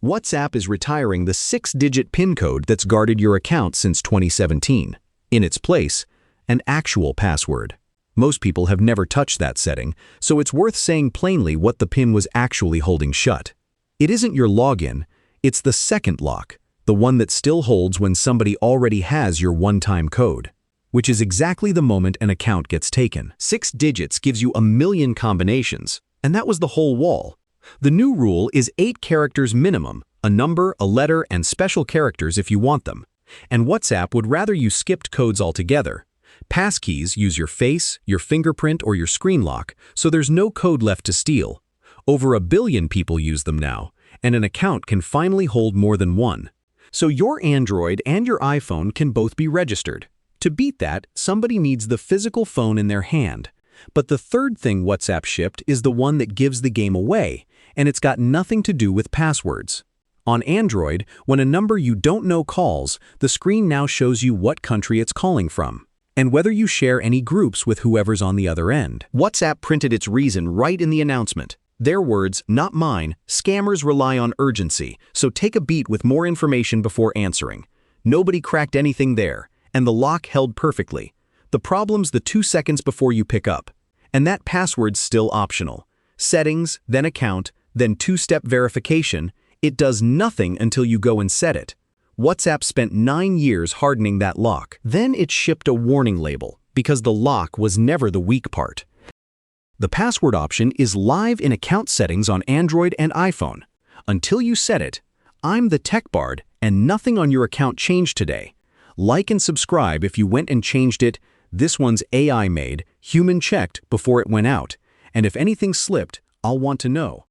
WhatsApp is retiring the 6-digit PIN code that's guarded your account since 2017. In its place, an actual password. Most people have never touched that setting, so it's worth saying plainly what the PIN was actually holding shut. It isn't your login, it's the second lock, the one that still holds when somebody already has your one-time code, which is exactly the moment an account gets taken. 6 digits gives you a million combinations, and that was the whole wall. The new rule is 8 characters minimum, a number, a letter, and special characters if you want them. And WhatsApp would rather you skipped codes altogether. Passkeys use your face, your fingerprint, or your screen lock, so there's no code left to steal. Over 1 billion people use them now, and an account can finally hold more than one. So your Android and your iPhone can both be registered. To beat that, somebody needs the physical phone in their hand. But the third thing WhatsApp shipped is the one that gives the game away, and it's got nothing to do with passwords. On Android, when a number you don't know calls, the screen now shows you what country it's calling from, and whether you share any groups with whoever's on the other end. WhatsApp printed its reason right in the announcement. Their words, not mine, scammers rely on urgency, so take a beat with more information before answering. Nobody cracked anything there, and the lock held perfectly. The problem's the 2 seconds before you pick up. And that password's still optional. Settings, then account, then 2-step verification. It does nothing until you go and set it. WhatsApp spent 9 years hardening that lock. Then it shipped a warning label, because the lock was never the weak part. The password option is live in account settings on Android and iPhone. Until you set it, I'm the Tech Bard, and nothing on your account changed today. Like and subscribe if you went and changed it. This one's AI made, human checked before it went out. And if anything slipped, I'll want to know.